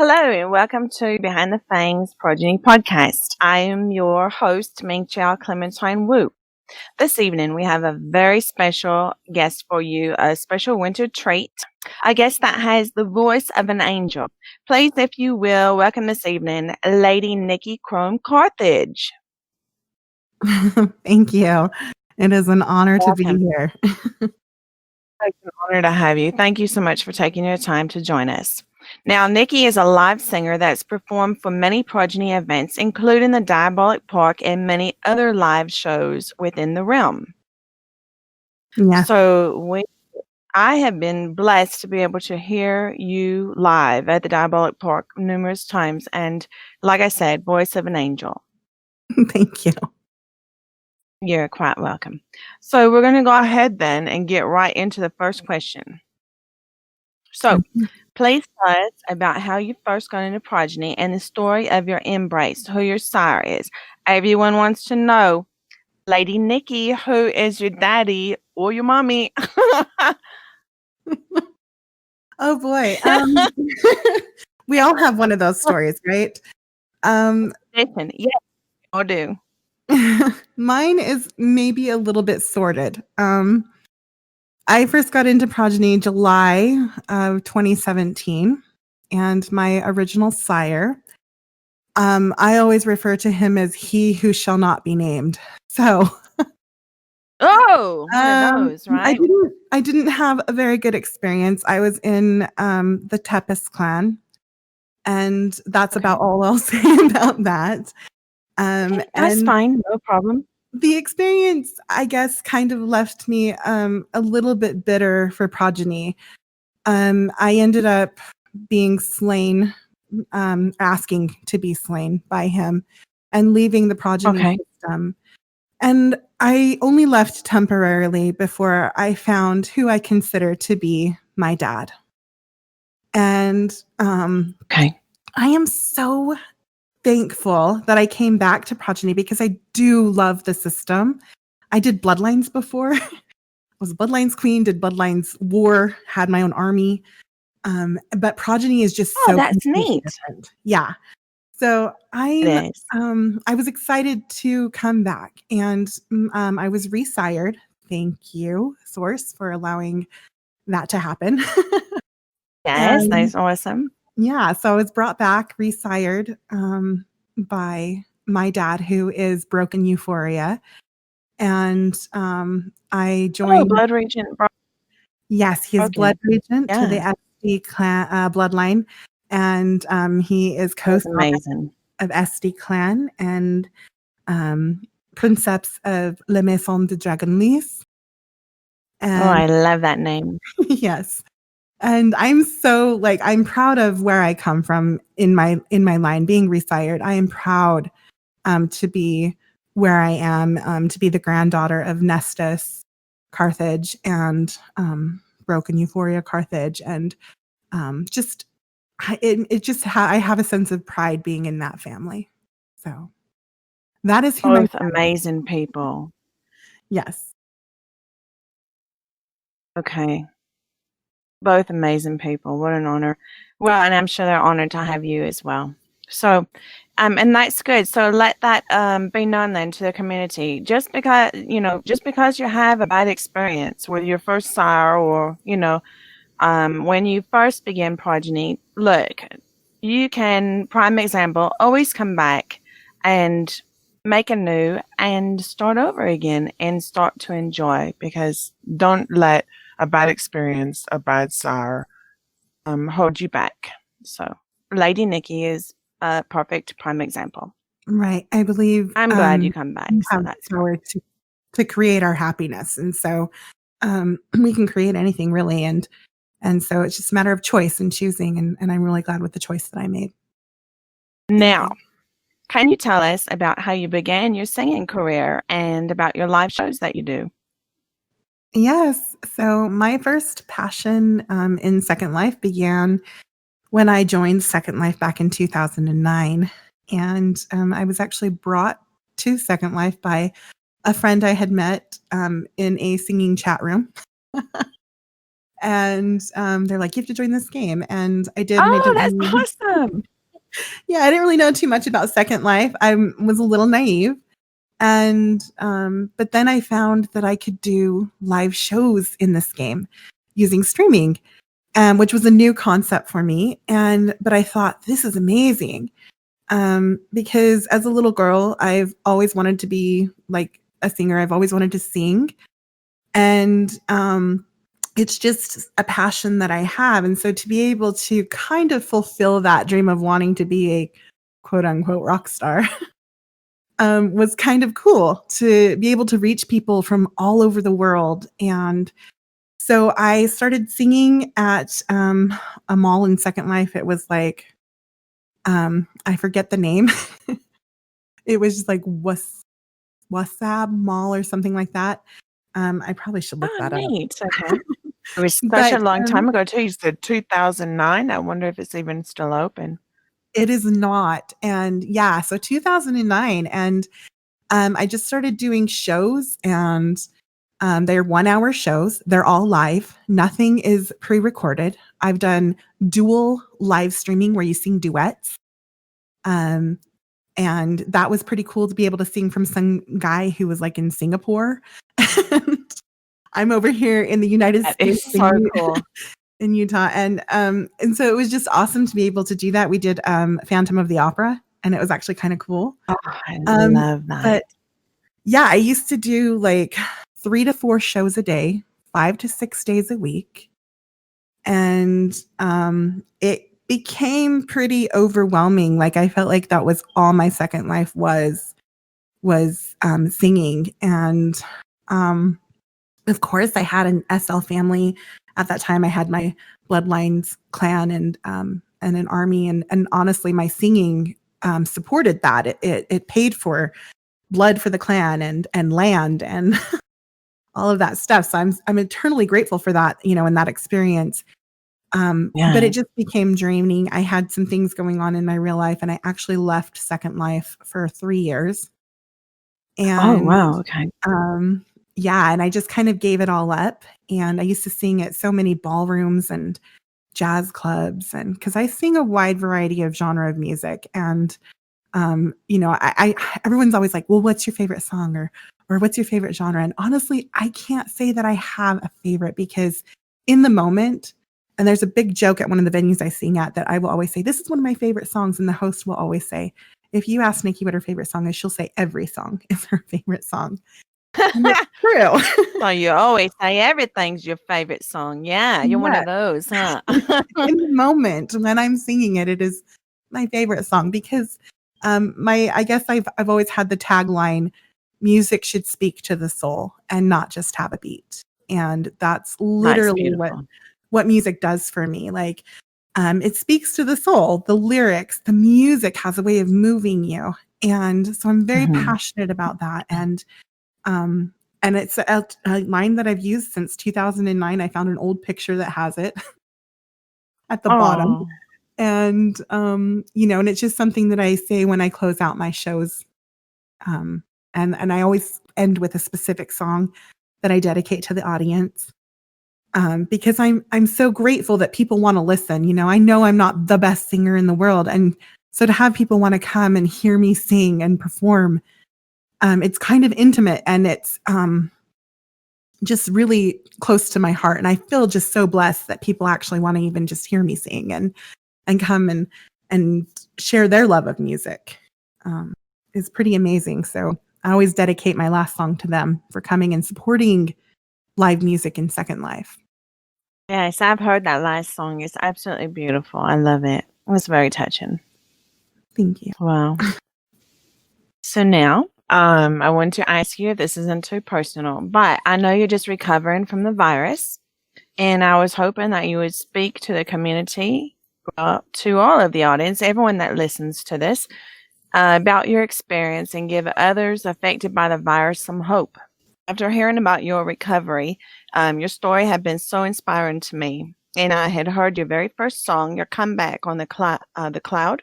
Hello and welcome to Behind the Fangs Progeny podcast. I am your host, Ming-Chiao Clementine Wu. This evening we have a very special guest for you, a special winter treat, a guest that has the voice of an angel. Please, if you will, welcome this evening, Lady Nici Chrome Carthage. Thank you. It is an honor to be here. It's an honor to have you. Thank you so much for taking your time to join us. Now, Nici is a live singer that's performed for many Progeny events, including the Diabolic Park and many other live shows within the realm. Yeah. So I have been blessed to be able to hear you live at the Diabolic Park numerous times. And like I said, voice of an angel. Thank you. You're quite welcome. So we're going to go ahead then and get right into the first question. So please tell us about how you first got into Progeny and the story of your embrace, who your sire is. Everyone wants to know, Lady Nici, who is your daddy or your mommy? Oh boy. We all have one of those stories, right? Listen, yes, I do. Mine is maybe a little bit sordid. I first got into Progeny July of 2017, and my original sire, I always refer to him as he who shall not be named. So one of those, right? I didn't have a very good experience. I was in the Tepes clan, and that's about all I'll say about that. That's fine, no problem. The experience, I guess, kind of left me a little bit bitter for Progeny. I ended up being slain, asking to be slain by him, and leaving the Progeny system. And I only left temporarily before I found who I consider to be my dad. And I am so thankful that I came back to Progeny because I do love the system. I did Bloodlines before. I was a Bloodlines queen, did Bloodlines war, had my own army. But Progeny is just so that's neat. Different. Yeah. So I was excited to come back, and I was resired. Thank you, Source, for allowing that to happen. Yes, that's awesome. Yeah, so I was brought back, resired by my dad, who is Broken Euphoria, and I joined. Blood Regent. Yes, he's Blood Regent to the SD clan bloodline. And he is co-star of SD Clan and Princeps of Le Maison de Dragonlys. I love that name. Yes. And I'm so I'm proud of where I come from in my line, being resired. I am proud to be where I am, to be the granddaughter of Nestus Carthage and Broken Euphoria Carthage, and I have a sense of pride being in that family. So that is who both amazing people. Yes. Okay. Both amazing people. What an honor. Well, and I'm sure they're honored to have you as well. So, and that's good. So let that be known then to the community. Just because you have a bad experience with your first sire, or when you first begin Progeny, look, you can, prime example, always come back and make anew and start over again and start to enjoy, because don't let a bad experience, a bad sire, hold you back. So Lady Nici is a perfect prime example. Right. I believe I'm glad you come back. So that's power to create our happiness. And so we can create anything really. And so it's just a matter of choice and choosing. And I'm really glad with the choice that I made. Now, can you tell us about how you began your singing career and about your live shows that you do? Yes. So my first passion in Second Life began when I joined Second Life back in 2009. And I was actually brought to Second Life by a friend I had met in a singing chat room. And they're like, you have to join this game. And I did. And I Oh, didn't that's really, awesome. yeah, I didn't really know too much about Second Life. I was a little naive. And but then I found that I could do live shows in this game using streaming, which was a new concept for me. But I thought, this is amazing. Because as a little girl, I've always wanted to be like a singer. I've always wanted to sing. And it's just a passion that I have. And so to be able to kind of fulfill that dream of wanting to be a quote unquote rock star was kind of cool to be able to reach people from all over the world. And so I started singing at a mall in Second Life. It was like, I forget the name. It was just like Wasab Mall or something like that. I probably should look Oh, that up. neat. Okay. It was such But a long time ago, too. You said 2009. I wonder if it's even still open. it is not. And yeah, so 2009. And I just started doing shows, and they're 1 hour shows. They're all live. Nothing is pre-recorded. I've done dual live streaming where you sing duets. And that was pretty cool to be able to sing from some guy who was like in Singapore. And I'm over here in the United That States is so cool. in Utah. And so it was just awesome to be able to do that. We did Phantom of the Opera, and it was actually kind of cool. Oh, I love that. But yeah, I used to do like 3 to 4 shows a day, 5 to 6 days a week. And it became pretty overwhelming. Like I felt like that was all my Second Life was singing. And of course I had an SL family. At that time I had my Bloodlines clan and an army, and honestly my singing supported that. It paid for blood for the clan and land and all of that stuff. So I'm eternally grateful for that, in that experience. But it just became draining. I had some things going on in my real life, and I actually left Second Life for 3 years. And oh, wow. Okay. yeah, and I just kind of gave it all up. And I used to sing at so many ballrooms and jazz clubs, and because I sing a wide variety of genre of music. And I everyone's always like, well, what's your favorite song, or what's your favorite genre? And honestly, I can't say that I have a favorite, because in the moment, and there's a big joke at one of the venues I sing at that I will always say, this is one of my favorite songs. And the host will always say, if you ask Nici what her favorite song is, she'll say every song is her favorite song. And it's true. So you always say everything's your favorite song. Yeah, you're one of those, huh? In the moment when I'm singing it, it is my favorite song, because I guess I've always had the tagline, music should speak to the soul and not just have a beat. And that's literally what music does for me. Like it speaks to the soul. The lyrics, the music has a way of moving you. And so I'm very passionate about that. And it's a line that I've used since 2009. I found an old picture that has it at the bottom. And, and it's just something that I say when I close out my shows. And I always end with a specific song that I dedicate to the audience. Because I'm so grateful that people want to listen. I know I'm not the best singer in the world. And so to have people want to come and hear me sing and perform, it's kind of intimate, and it's just really close to my heart. And I feel just so blessed that people actually want to even just hear me sing and come and share their love of music. Is pretty amazing. So I always dedicate my last song to them for coming and supporting live music in Second Life. Yes, I've heard that last song. It's absolutely beautiful. I love it. It was very touching. Thank you. Wow. So now, I want to ask you, this isn't too personal, but I know you're just recovering from the virus, and I was hoping that you would speak to the community, to all of the audience, everyone that listens to this, about your experience and give others affected by the virus some hope. After hearing about your recovery, your story had been so inspiring to me, and I had heard your very first song, your comeback on the cloud.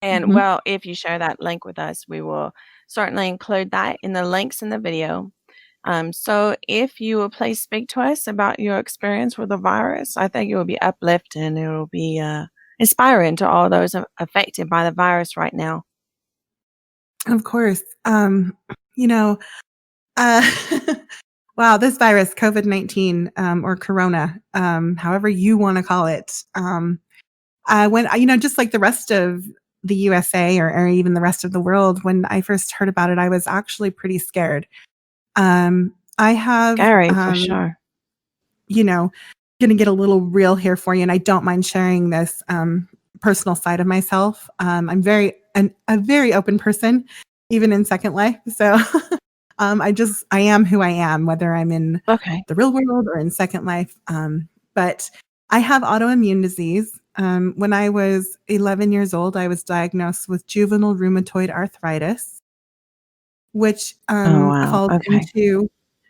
And well, if you share that link with us, we will certainly include that in the links in the video. So if you will please speak to us about your experience with the virus, I think it will be uplifting. It will be inspiring to all those affected by the virus right now. Of course. You know, uh, wow, this virus, COVID-19, or Corona, however you want to call it, when, just like the rest of the USA or even the rest of the world, when I first heard about it, I was actually pretty scared. I have, Scary for sure. Going to get a little real here for you, and I don't mind sharing this personal side of myself. I'm a very open person, even in Second Life. So I am who I am, whether I'm in the real world or in Second Life. But I have autoimmune disease. When I was 11 years old, I was diagnosed with juvenile rheumatoid arthritis, which falls into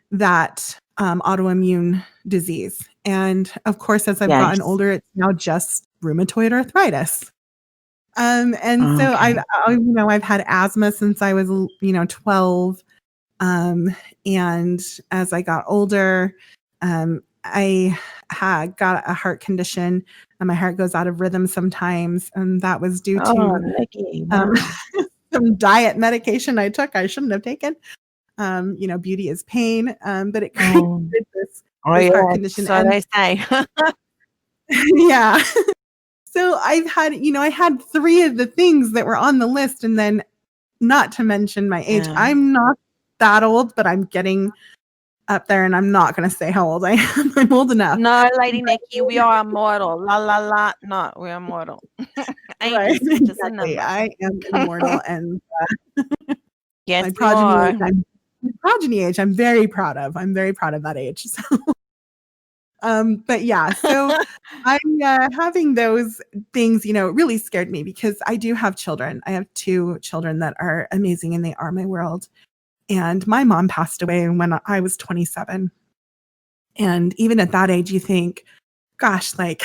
that autoimmune disease. And of course, as I've gotten older, it's now just rheumatoid arthritis. So I've had asthma since I was 12. And as I got older, I had got a heart condition, and my heart goes out of rhythm sometimes, and that was due to Nici, wow. some diet medication I took I shouldn't have taken. Beauty is pain, but it created this heart condition. So they say. Yeah. So I've had, I had 3 of the things that were on the list, and then not to mention my age. I'm not that old, but I'm getting up there, and I'm not going to say how old I am. I'm old enough. No, Lady Nici, we are immortal. La la la. No, we're immortal. Right, exactly. I am immortal, and yes, my progeny age, I'm very proud of. I'm very proud of that age. So. But yeah, so I'm having those things, really scared me because I do have children. I have 2 children that are amazing, and they are my world. And my mom passed away when I was 27. And even at that age, you think, gosh, like,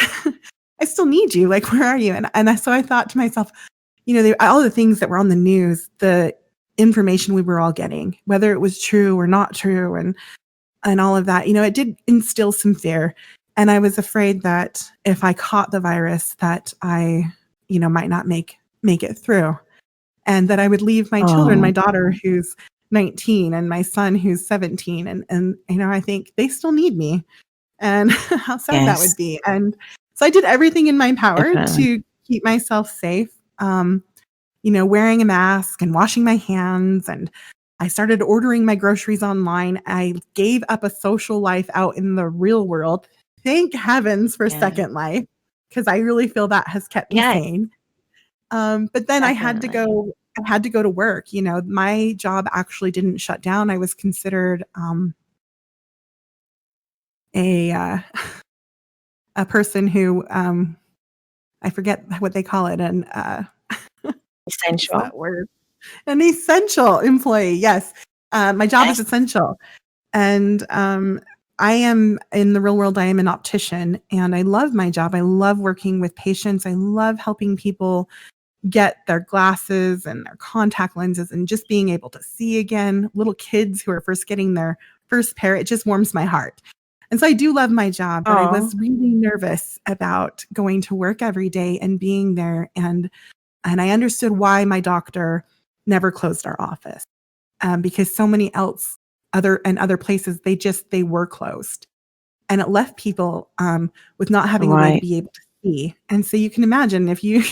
I still need you. Like, where are you? And so I thought to myself, all the things that were on the news, the information we were all getting, whether it was true or not true, and all of that, it did instill some fear. And I was afraid that if I caught the virus, that I, might not make it through, and that I would leave my children, my daughter who's 19 and my son who's 17. And I think they still need me, and how sad that would be. And so I did everything in my power to keep myself safe, wearing a mask and washing my hands, and I started ordering my groceries online. I gave up a social life out in the real world. Thank heavens for Second Life, because I really feel that has kept me sane. But then I had to go to work. My job actually didn't shut down. I was considered a person who I forget what they call it, an essential. That word. An essential employee. Yes. My job is essential. And I am in the real world. I am an optician, and I love my job. I love working with patients. I love helping people get their glasses and their contact lenses and just being able to see again. Little kids who are first getting their first pair. It just warms my heart. And so I do love my job, but I was really nervous about going to work every day and being there. And I understood why my doctor never closed our office, because so many other places, they were closed, and it left people with not having a way to be able to see. And so you can imagine if you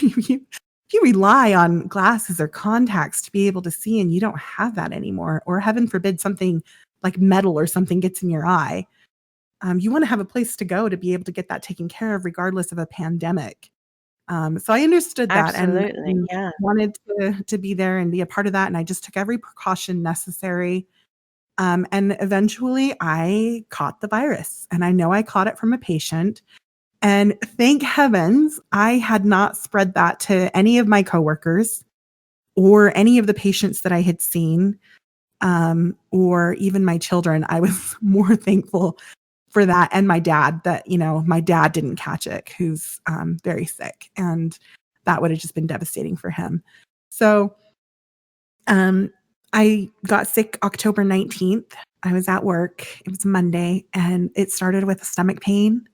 rely on glasses or contacts to be able to see, and you don't have that anymore, or heaven forbid something like metal or something gets in your eye, you want to have a place to go to be able to get that taken care of, regardless of a pandemic. So I understood that and wanted to be there and be a part of that. And I just took every precaution necessary. And eventually I caught the virus, and I know I caught it from a patient. And thank heavens I had not spread that to any of my coworkers or any of the patients that I had seen, or even my children. I was more thankful for that, and my dad, that my dad didn't catch it, who's very sick, and that would have just been devastating for him. So I got sick October 19th, I was at work. It was Monday, and it started with a stomach pain.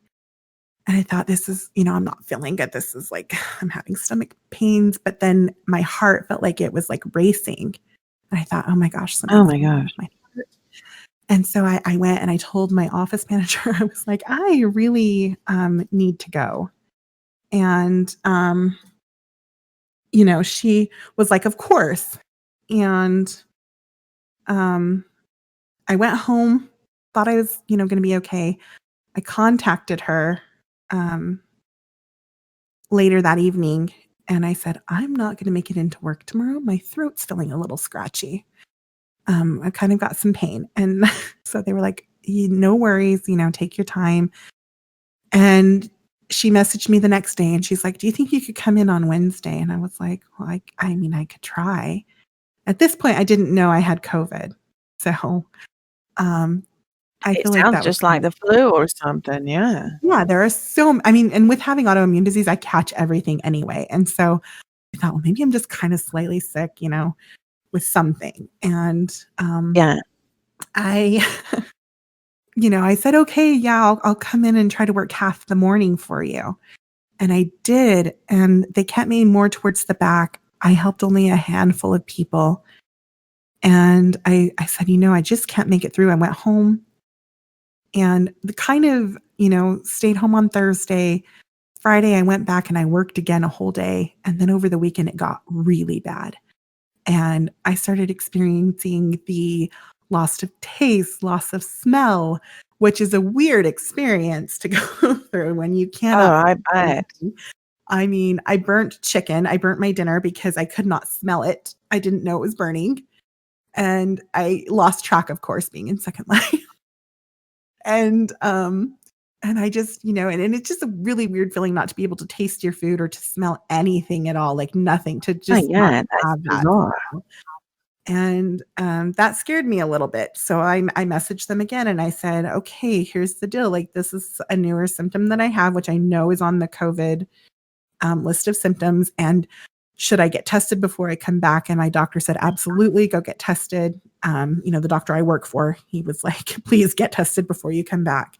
And I thought, this is, I'm not feeling good. This is like, I'm having stomach pains. But then my heart felt like it was like racing. And I thought, oh my gosh, Oh something's my going on gosh. with my heart. And so I went and I told my office manager, I was like, I really need to go. And, she was like, of course. And I went home, thought I was, going to be okay. I contacted her later that evening and I said, I'm not going to make it into work tomorrow. My throat's feeling a little scratchy. I kind of got some pain. And so they were like, no worries, take your time. And she messaged me the next day and she's like, do you think you could come in on Wednesday? And I was like, well, I mean, I could try. At this point, I didn't know I had COVID. So I It feel like sounds that was just like the flu or something. Yeah. yeah, there are and with having autoimmune disease, I catch everything anyway. And so I thought, well, maybe I'm just kind of slightly sick, with something. And Yeah. I, I said, okay, yeah, I'll come in and try to work half the morning for you. And I did. And they kept me more towards the back. I helped only a handful of people. And I said, I just can't make it through. I went home and the kind of, stayed home on Thursday. Friday, I went back and I worked again a whole day. And then over the weekend, it got really bad. And I started experiencing the loss of taste, loss of smell, which is a weird experience to go through when you Oh, cannot. I bet. I mean, I burnt chicken. I burnt my dinner because I could not smell it. I didn't know it was burning. And I lost track, of course, being in second life. And I just, and it's just a really weird feeling not to be able to taste your food or to smell anything at all, like nothing, to Oh, just not yeah. That's have that. bizarre. And that scared me a little bit. So I messaged them again and I said, okay, here's the deal. Like, this is a newer symptom that I have, which I know is on the COVID list of symptoms. And should I get tested before I come back? And my doctor said, absolutely, go get tested. The doctor I work for, he was like, please get tested before you come back.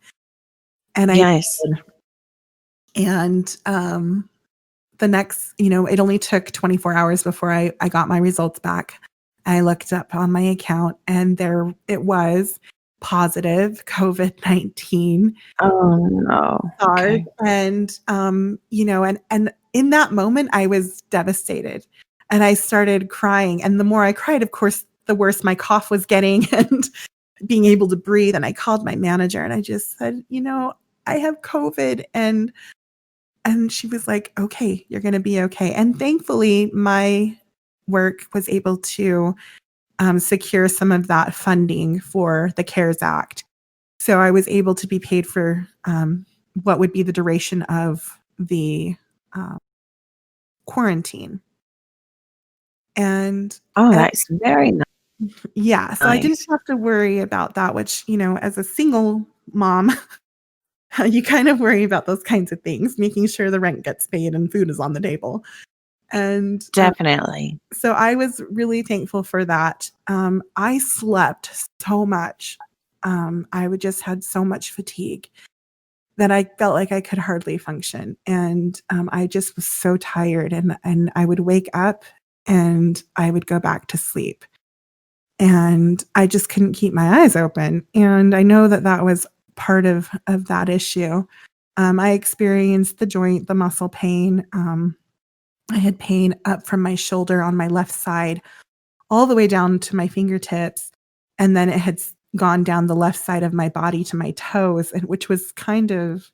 And I Yes. did. And the next, it only took 24 hours before I got my results back. I looked up on my account and there it was, positive COVID-19. Oh, no. SARS. Okay. And and in that moment I was devastated and I started crying. And the more I cried, of course, the worse my cough was getting and being able to breathe. And I called my manager and I just said, I have COVID. And she was like, okay, you're going to be okay. And thankfully, my work was able to secure some of that funding for the CARES Act. So I was able to be paid for what would be the duration of the quarantine. And Oh, that's very yeah, so I didn't nice. have to worry about that, which, as a single mom, you kind of worry about those kinds of things, making sure the rent gets paid and food is on the table. And Definitely. so I was really thankful for that. I slept so much. I would just had so much fatigue that I felt like I could hardly function. And I just was so tired. And I would wake up and I would go back to sleep. And I just couldn't keep my eyes open. And I know that that was part of that issue. I experienced the muscle pain. I had pain up from my shoulder on my left side all the way down to my fingertips. And then it had gone down the left side of my body to my toes, and which was kind of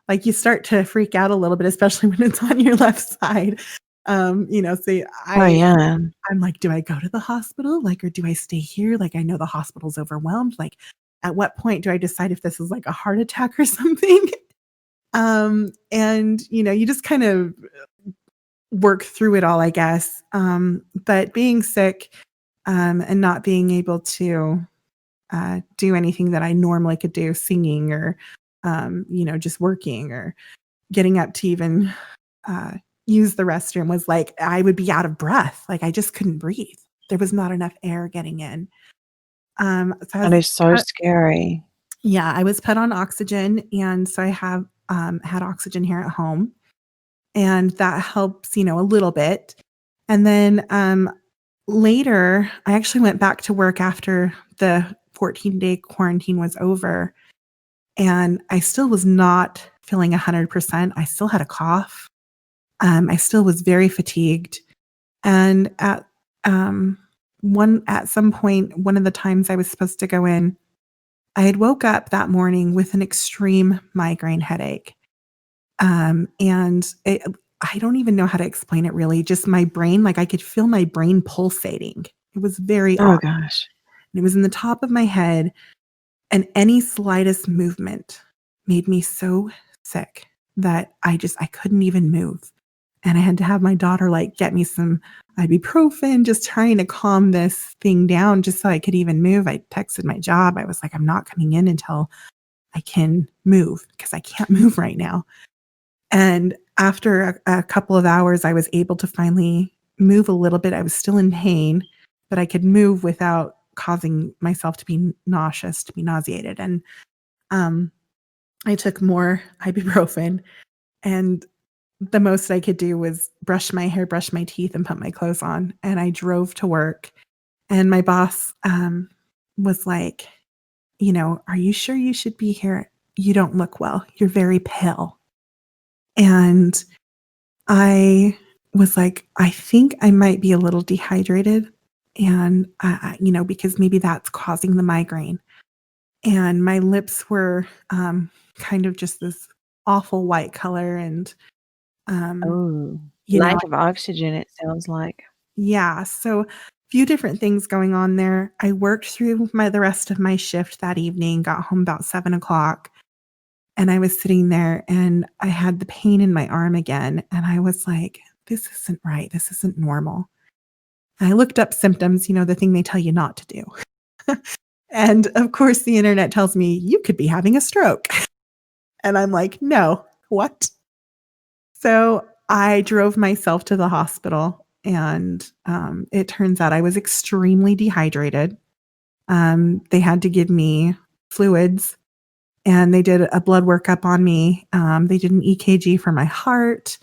like you start to freak out a little bit, especially when it's on your left side. So Oh, yeah. I'm like, do I go to the hospital? Like, or do I stay here? Like, I know the hospital's overwhelmed. Like, at what point do I decide if this is like a heart attack or something? And you just kind of work through it all, I guess. But being sick and not being able to do anything that I normally could do, singing or, just working or getting up to even use the restroom was like, I would be out of breath. Like I just couldn't breathe. There was not enough air getting in. So I That was is so put, scary. yeah, I was put on oxygen, and so I have had oxygen here at home, and that helps, a little bit. And then later, I actually went back to work after the 14-day quarantine was over, and I still was not feeling 100%. I still had a cough. I still was very fatigued. And at some point, one of the times I was supposed to go in, I had woke up that morning with an extreme migraine headache. I don't even know how to explain it really. Just my brain, like I could feel my brain pulsating. It was very Oh odd. gosh. And it was in the top of my head, and any slightest movement made me so sick that I couldn't even move. And I had to have my daughter like get me some ibuprofen, just trying to calm this thing down just so I could even move. I texted my job. I was like, I'm not coming in until I can move because I can't move right now. And after a couple of hours, I was able to finally move a little bit. I was still in pain, but I could move without causing myself to be nauseous, to be nauseated. And um, I took more ibuprofen, and the most I could do was brush my hair, brush my teeth, and put my clothes on. And I drove to work. And my boss was like, are you sure you should be here? You don't look well. You're very pale. And I was like, I think I might be a little dehydrated. And, because maybe that's causing the migraine. And my lips were kind of just this awful white color. And, Oh, you know, lack of oxygen, it sounds like. yeah. So, a few different things going on there. I worked through the rest of my shift that evening, got home about 7 o'clock. And I was sitting there and I had the pain in my arm again. And I was like, this isn't right. This isn't normal. And I looked up symptoms, the thing they tell you not to do. And of course, the internet tells me you could be having a stroke. And I'm like, no, what? So I drove myself to the hospital, and it turns out I was extremely dehydrated. They had to give me fluids, and they did a blood workup on me. They did an EKG for my heart.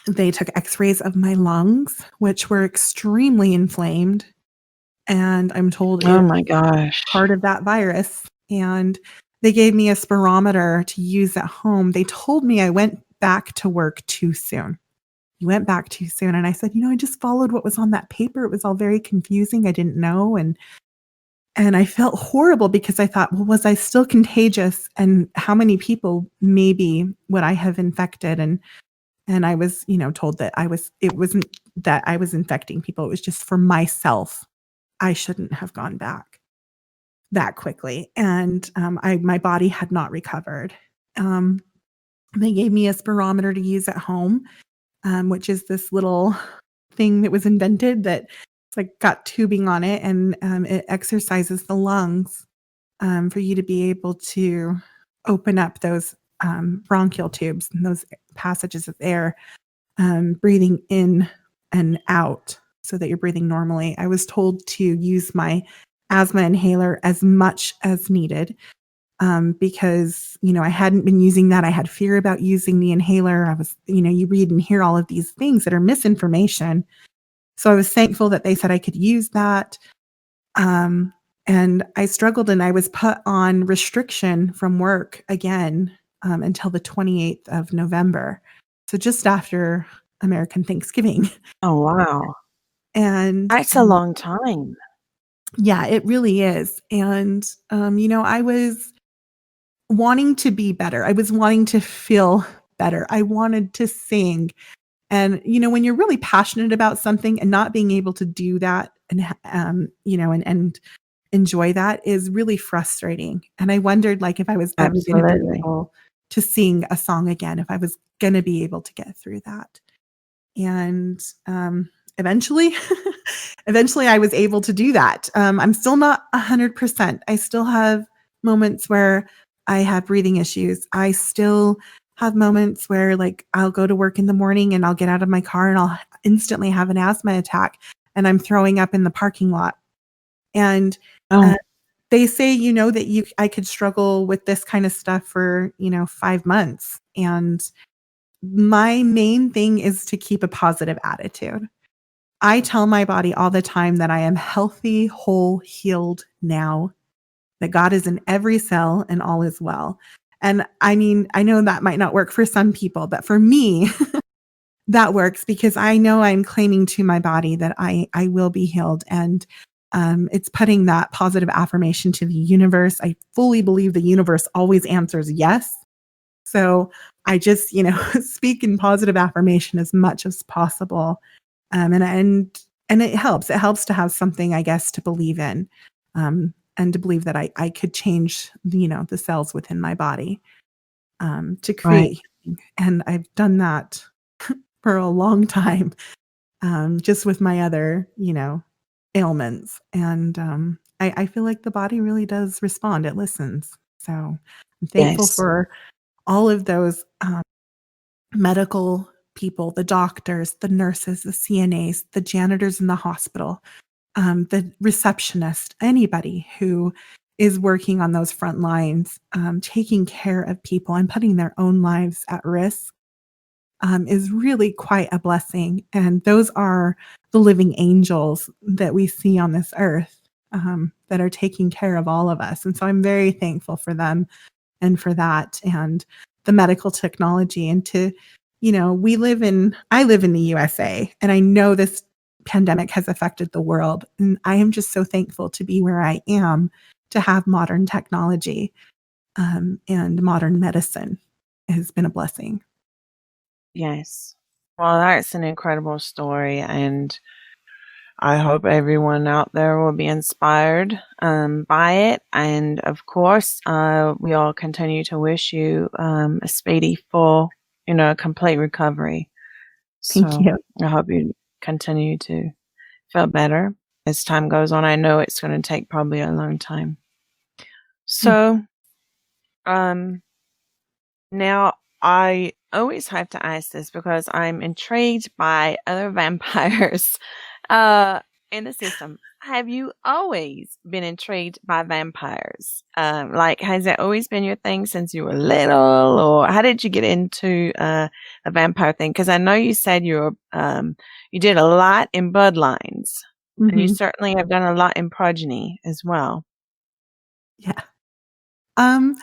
They took x-rays of my lungs, which were extremely inflamed. And I'm told Oh it's my gosh. part of that virus. And they gave me a spirometer to use at home. They told me I went back to work too soon. You went back too soon. And I said, I just followed what was on that paper. It was all very confusing. I didn't know. And I felt horrible because I thought, well, was I still contagious? And how many people maybe would I have infected? And I was, told that it wasn't that I was infecting people. It was just for myself. I shouldn't have gone back that quickly. And my body had not recovered. They gave me a spirometer to use at home, which is this little thing that was invented that it's like got tubing on it, and it exercises the lungs for you to be able to open up those bronchial tubes and those passages of air, breathing in and out so that you're breathing normally. I was told to use my asthma inhaler as much as needed because, I hadn't been using that. I had fear about using the inhaler. I was, you read and hear all of these things that are misinformation. So I was thankful that they said I could use that. And I struggled, and I was put on restriction from work again until the 28th of November. So just after American Thanksgiving. Oh, wow. And That's a long time. yeah, it really is. And, I was wanting to be better. I was wanting to feel better. I wanted to sing. And, when you're really passionate about something and not being able to do that and, and enjoy that is really frustrating. And I wondered, like, if I was ever going to be Absolutely. able to sing a song again, if I was going to be able to get through that. And eventually, eventually I was able to do that. I'm still not 100%. I still have moments where I have breathing issues. I still have moments where, like, I'll go to work in the morning and I'll get out of my car and I'll instantly have an asthma attack and I'm throwing up in the parking lot. And Oh, they say, that I could struggle with this kind of stuff for, 5 months. And my main thing is to keep a positive attitude. I tell my body all the time that I am healthy, whole, healed now, that God is in every cell and all is well. And I mean, I know that might not work for some people, but for me, that works because I know I'm claiming to my body that I will be healed. And it's putting that positive affirmation to the universe. I fully believe the universe always answers yes. So I just, speak in positive affirmation as much as possible. And it helps. It helps to have something, I guess, to believe in, and to believe that I could change, the cells within my body, to right. create healing. And I've done that for a long time, just with my other, ailments. And I feel like the body really does respond. It listens. So I'm thankful Yes. for all of those medical people, the doctors, the nurses, the CNAs, the janitors in the hospital, the receptionist, anybody who is working on those front lines, taking care of people and putting their own lives at risk, is really quite a blessing. And those are the living angels that we see on this earth, that are taking care of all of us. And so I'm very thankful for them and for that, and the medical technology. And I live in the USA, and I know this pandemic has affected the world. And I am just so thankful to be where I am, to have modern technology, and modern medicine has been a blessing. Yes. Well, that's an incredible story, and I hope everyone out there will be inspired by it. And of course, we all continue to wish you a speedy, full, complete recovery. Thank So you. I hope you continue to feel better as time goes on. I know it's going to take probably a long time. So, um, now I always have to ask this because I'm intrigued by other vampires uh in the system. Have you always been intrigued by vampires? Like, has that always been your thing since you were little, or how did you get into a vampire thing? Because I know you said you did a lot in bloodlines, and you Mhm. certainly have done a lot in progeny as well. Yeah. Um,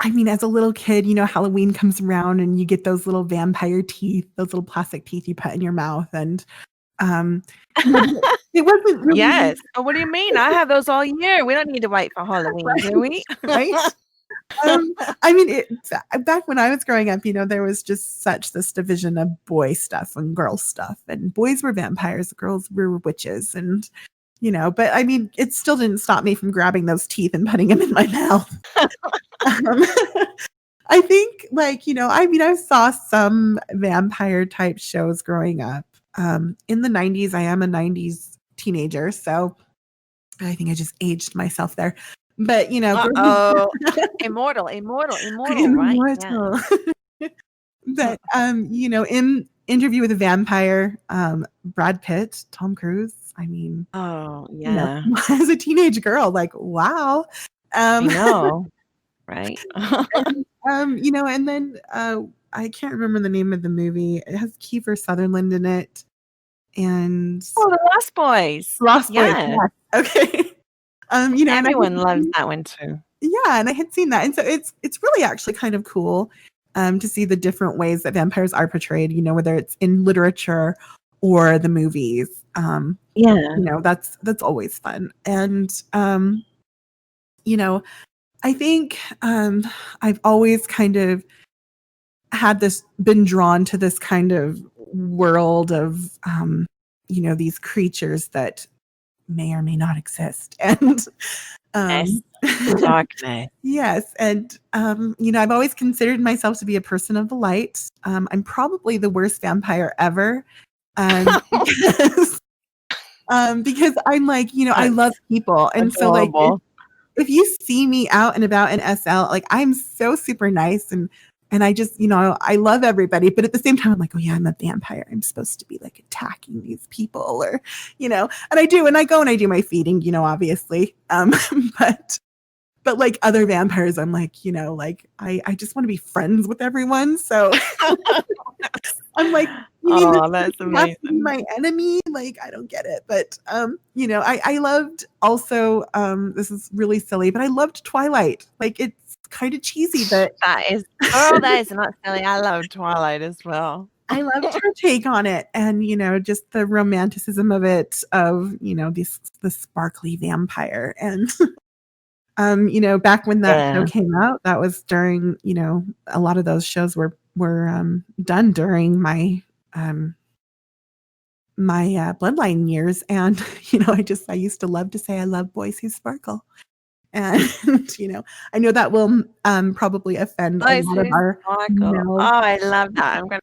I mean, as a little kid, Halloween comes around and you get those little vampire teeth, those little plastic teeth you put in your mouth. And, um, you know, it wasn't really Yes. Oh, what do you mean? I have those all year. We don't need to wait for Halloween, do right, we? right? I mean, back when I was growing up, there was just such this division of boy stuff and girl stuff, and boys were vampires, girls were witches, and but I mean, it still didn't stop me from grabbing those teeth and putting them in my mouth. Um, I think, I mean, I saw some vampire type shows growing up. In the 90s, I am a 90s teenager, so I think I just aged myself there. But, Uh-oh. Immortal, right? Yeah. immortal. But, in Interview with a Vampire, Brad Pitt, Tom Cruise, I mean, Oh, yeah. as a teenage girl, like, wow. I Um, know, right? and, and then, I can't remember the name of the movie. It has Kiefer Sutherland in it, and Oh, The Lost Boys. Lost Boys, Yeah. yes. Okay. And I Everyone loves had that one too. yeah, and I had seen that, and so it's really actually kind of cool, to see the different ways that vampires are portrayed, whether it's in literature or the movies. Yeah. That's always fun. And, you know, I think, I've always kind of been drawn to this kind of world of, these creatures that may or may not exist. And, Yes. um Darkness. yes, and, I've always considered myself to be a person of the light. I'm probably the worst vampire ever, because because I'm like, I love That's people, and so, if adorable. if you see me out and about in SL, like, I'm so super nice, and And I just, I love everybody, but at the same time, I'm like, oh yeah, I'm a vampire. I'm supposed to be like attacking these people, or, and I do, and I go and I do my feeding, obviously. But like other vampires, I'm like, like I just want to be friends with everyone. So I'm like, that's amazing. my enemy. Like, I don't get it. But I loved also, this is really silly, but I loved Twilight. Like, it's kind of cheesy, but that is not silly. I love Twilight as well. I loved her take on it, and just the romanticism of it, of the sparkly vampire. And back when that show came out, that was during, a lot of those shows were done during my bloodline years. And I used to love to say I love boys who sparkle. And I know that will probably offend a lot of our male, I love that. I'm gonna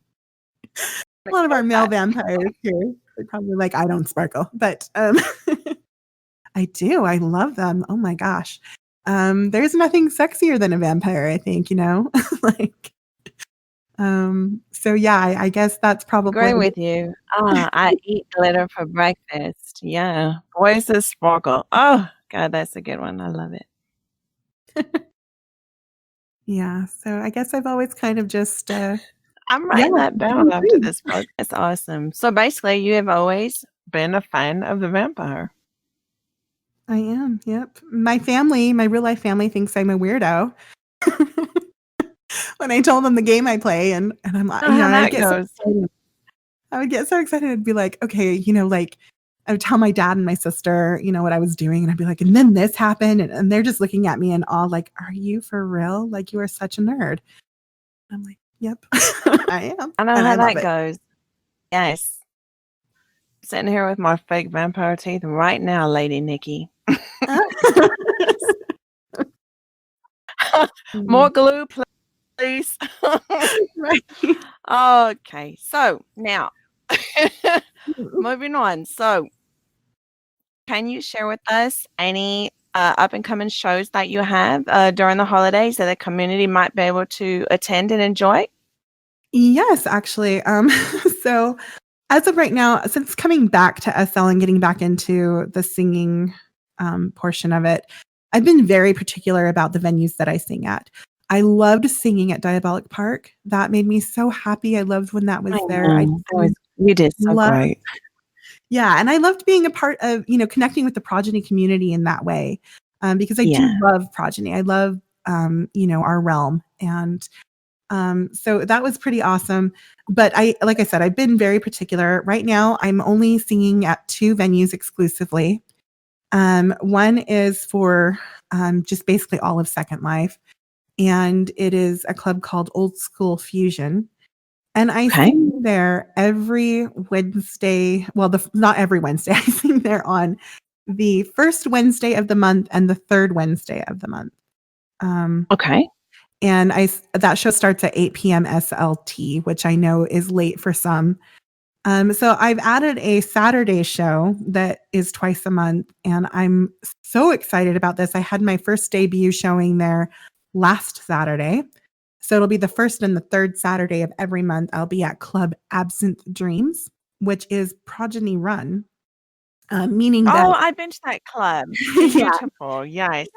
a lot of our male vampires here. They're probably like, I don't sparkle, but I do. I love them. Oh my gosh. There's nothing sexier than a vampire, I think, like, so yeah, I guess that's probably. Agree with you. I eat glitter for breakfast. Yeah. Boys that sparkle. Oh God, that's a good one. I love it. Yeah. So I guess I've always kind of just I'm writing that down after this book. That's awesome. So basically you have always been a fan of the vampire. I am. Yep. My real life family thinks I'm a weirdo. When I told them the game I play, and I'm like, I would get so excited. I'd be like, okay, like I would tell my dad and my sister, what I was doing, and I'd be like, and then this happened, and they're just looking at me and all like, are you for real? Like, you are such a nerd. I'm like, yep, I am. I know how that goes. Yes. Sitting here with my fake vampire teeth right now, Lady Nici. More glue, please. Right. Okay, so now moving on. So can you share with us any up and coming shows that you have during the holidays that the community might be able to attend and enjoy? Yes, actually. So as of right now, since coming back to SL and getting back into the singing portion of it, I've been very particular about the venues that I sing at. I loved singing at Diabolic Park. That made me so happy. I loved when that was there. You did so great. Yeah, and I loved being a part of, connecting with the Progeny community in that way, because I do love Progeny. I love, our realm. And so that was pretty awesome. But like I said, I've been very particular. Right now, I'm only singing at 2 venues exclusively. One is for just basically all of Second Life, and it is a club called Old School Fusion. And I sing there every Wednesday. Well, not every Wednesday. I sing there on the first Wednesday of the month and the third Wednesday of the month. And that show starts at 8 p.m. SLT, which I know is late for some. So I've added a Saturday show that is twice a month, and I'm so excited about this. I had my first debut showing there last Saturday. So it'll be the first and the third Saturday of every month. I'll be at Club Absinthe Dreams, which is Progeny run, meaning that. Oh, I've been to that club. Beautiful. Yes.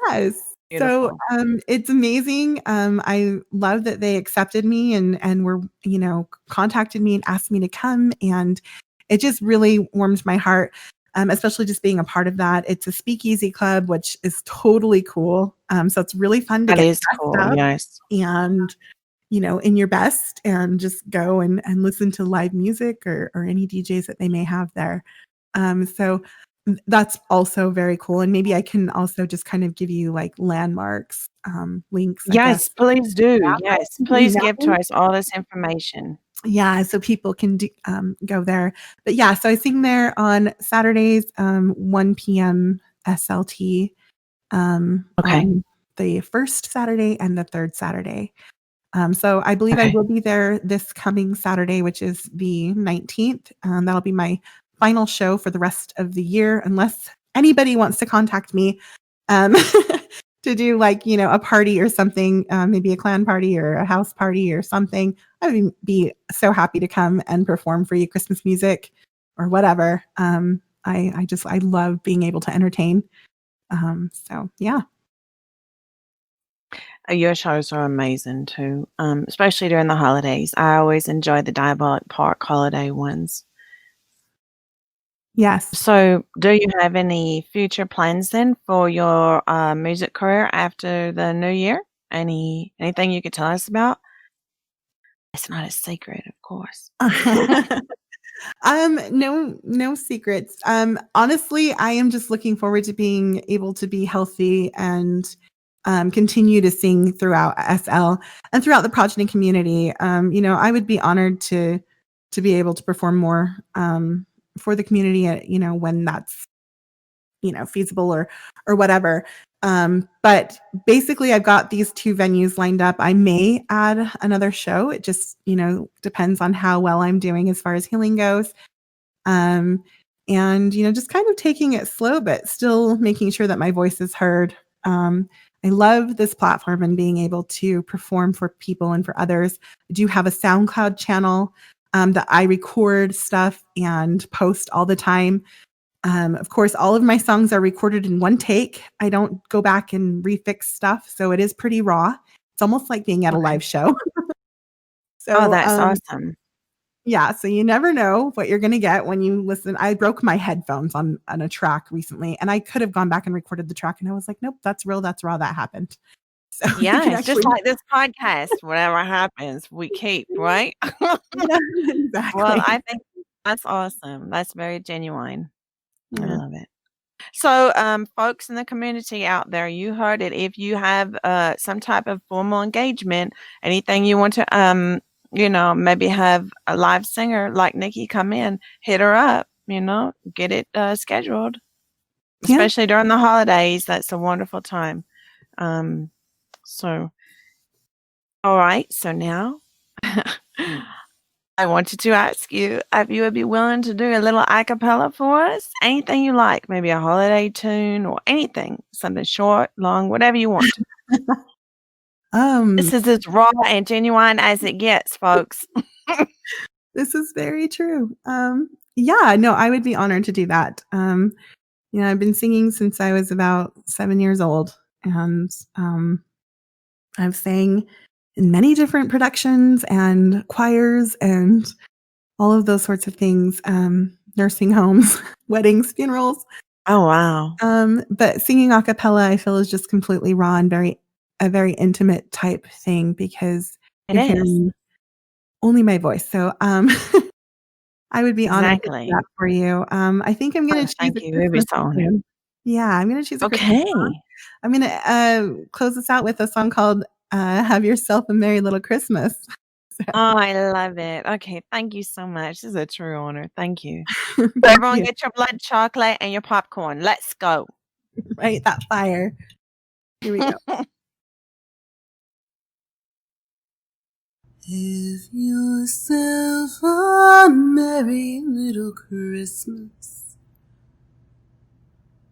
Beautiful. So it's amazing. I love that they accepted me and were, contacted me and asked me to come. And it just really warmed my heart, especially just being a part of that. It's a speakeasy club, which is totally cool. So it's really fun to get dressed up and, in your best, and just go and listen to live music or any DJs that they may have there. So that's also very cool. And maybe I can also just kind of give you like landmarks, links. Yes, please do. Yes, please give to us all this information. Yeah, so people can go there. But yeah, so I sing there on Saturdays, 1 p.m. SLT, on the first Saturday and the third Saturday. So I believe I will be there this coming Saturday, which is the 19th. That'll be my final show for the rest of the year, unless anybody wants to contact me to to do like, a party or something, maybe a clan party or a house party or something, I would be so happy to come and perform for you Christmas music or whatever. I love being able to entertain. So yeah. Your shows are amazing too, especially during the holidays. I always enjoy the Diabolic Park holiday ones. Yes. So, do you have any future plans then for your music career after the new year? Anything you could tell us about? It's not a secret, of course. No secrets. Honestly, I am just looking forward to being able to be healthy and continue to sing throughout SL and throughout the Progeny community. I would be honored to be able to perform more for the community, when that's feasible or whatever. But basically, I've got these 2 venues lined up. I may add another show. It just depends on how well I'm doing as far as healing goes. And just kind of taking it slow, but still making sure that my voice is heard. I love this platform and being able to perform for people and for others. I do have a SoundCloud channel that I record stuff and post all the time. Of course, all of my songs are recorded in one take. I don't go back and refix stuff, so it is pretty raw. It's almost like being at a live show. Oh, So, that's awesome. yeah, so you never know what you're going to get when you listen. I broke my headphones on a track recently, and I could have gone back and recorded the track, and I was like, nope, that's real, that's raw, that happened. So you Yeah, can it's just actually, like this podcast. Whatever happens, we keep, right? yeah, Well, exactly. I think that's awesome. That's very genuine. I Yeah. love it. So, folks in the community out there, you heard it. If you have some type of formal engagement, anything you want to, maybe have a live singer like Nici come in, hit her up, get it scheduled, Yeah. especially during the holidays. That's a wonderful time. So, all right. So now I wanted to ask you if you would be willing to do a little a cappella for us. Anything you like, maybe a holiday tune or anything, something short, long, whatever you want. This is as raw and genuine as it gets, folks. This is very true. Yeah, no, I would be honored to do that. I've been singing since I was about 7 years old, and I've sang in many different productions and choirs and all of those sorts of things, nursing homes, weddings, funerals. Oh, wow. But singing a cappella, I feel, is just completely raw and a very intimate type thing because It you're is. hearing only my voice. So, I would be honored to do Exactly. that for you. I think I'm gonna Oh, choose thank a you. We'd be Christmas so honored. one. Yeah, I'm gonna choose a Christmas song. Okay. I'm gonna, close us out with a song called, "Have Yourself a Merry Little Christmas." Oh, I love it. Okay. Thank you so much. This is a true honor. Thank you. So thank Everyone you. get your blood chocolate and your popcorn. Let's go. Right, that fire. Here we go. Have yourself a merry little Christmas.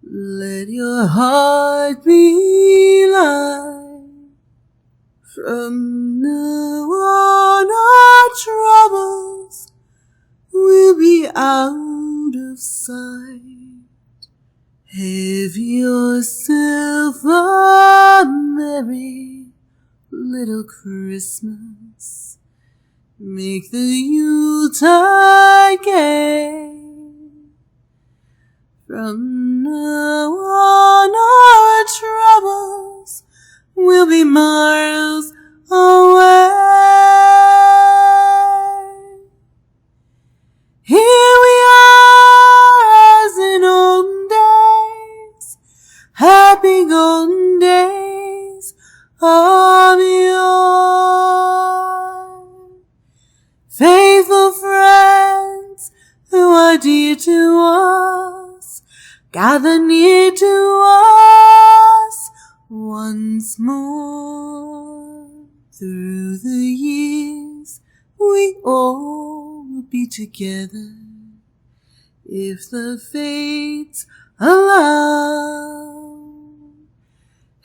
Let your heart be light. From now on, our troubles will be out of sight. Have yourself a merry little Christmas. Make the Yuletide gay. From now on, our troubles will be miles away. Here we are as in old days, happy golden days of yore. Faithful friends who are dear to us, gather near to us once more. Through the years we all will be together if the fates allow.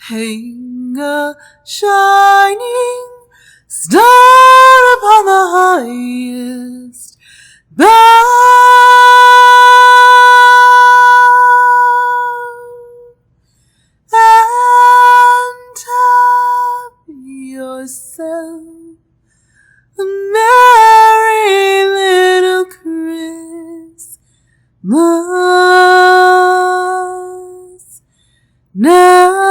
hang a shining star upon the highest bough, and have yourself a merry little Christmas now.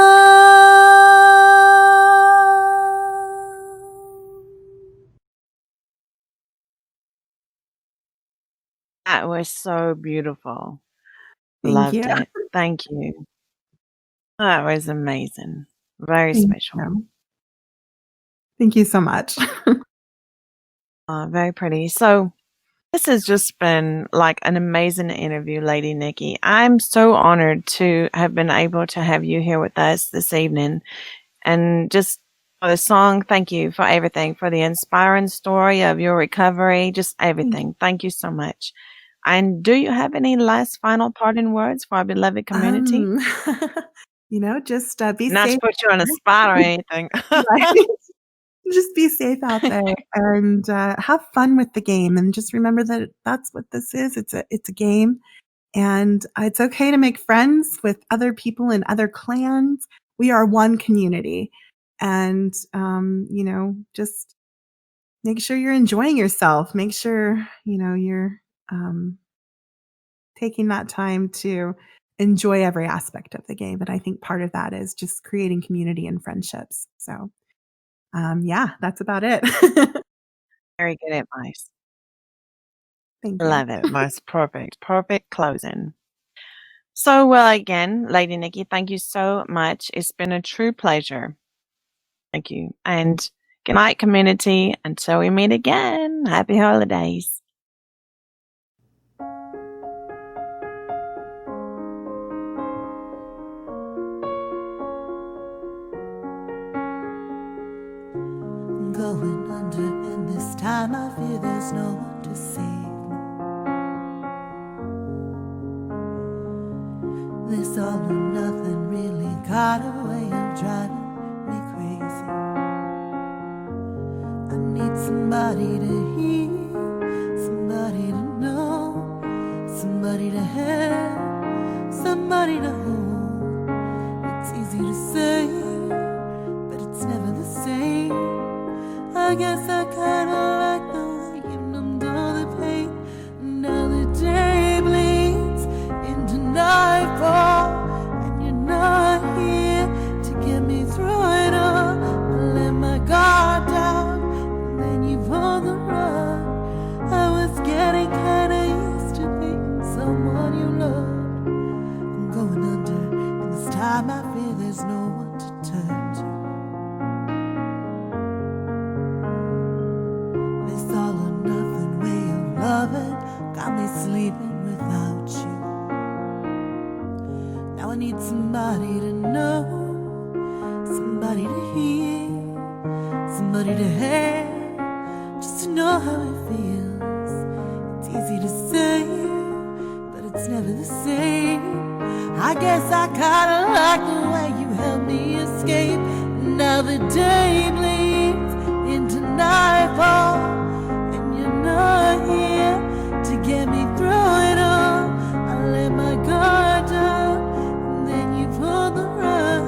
That was so beautiful. Thank Loved you. it. Thank you. That was amazing. Very Thank special. you. Thank you so much. Very pretty. So this has just been like an amazing interview, Lady Nici. I'm so honored to have been able to have you here with us this evening. And just for the song, thank you for everything, for the inspiring story of your recovery, just everything. Thank you so much. And do you have any last final parting words for our beloved community? Just be Not to safe. put you on a spot or anything. Right? Just be safe out there and have fun with the game. And just remember that that's what this is. It's a game, and it's okay to make friends with other people in other clans. We are one community, and just make sure you're enjoying yourself. Make sure you're taking that time to enjoy every aspect of the game. And I think part of that is just creating community and friendships. So that's about it. Very good advice. Thank you. Love it. Most perfect. Perfect closing. So, well, again, Lady Nici, thank you so much. It's been a true pleasure. Thank you. And good night, community. Until we meet again, happy holidays. Going under, and this time I fear there's no one to save me. This all or nothing really got a way of driving me crazy. I need somebody to hear, somebody to know, somebody to have, somebody to hold. It's easy to say, but it's never the same. I guess I kinda like the way you numbed all the pain. Now the day bleeds into nightfall, and you're not here to get me through it all. I let my guard down, and then you pulled the rug. I was getting kinda used to being someone you loved. I'm going under, and this time I fear there's no one to turn to. Got me sleeping without you. Now I need somebody to know, somebody to hear, somebody to have, just to know how it feels. It's easy to say, but it's never the same. I guess I kinda like the way you helped me escape. Now the day bleeds into nightfall, and you're not here to get me through it all. I let my guard down, and then you pulled the rug.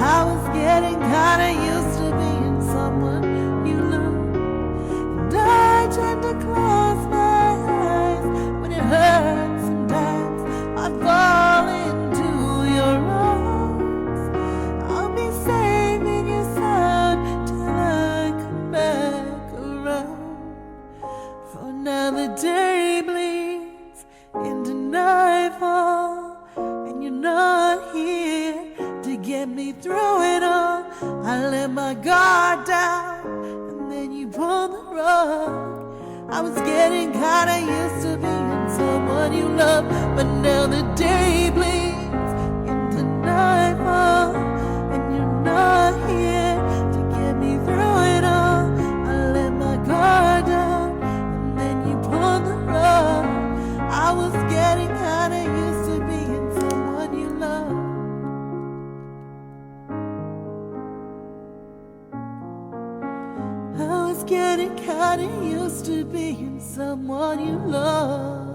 I was getting kinda used to being someone you love, and I tend to close my eyes when it hurts. Sometimes I fall into your arms. I'll be saving your sound till I come back around. For now the day bleeds into nightfall, and you're not here to get me through it all. I let my guard down, and then you pulled the rug. I was getting kinda used to being someone you love, but now the day bleeds into nightfall, and you're not here to get me through it all. I let my guard down, and then you pulled the rug. I was getting kinda used to being someone you love. is getting kinda used to being someone you love.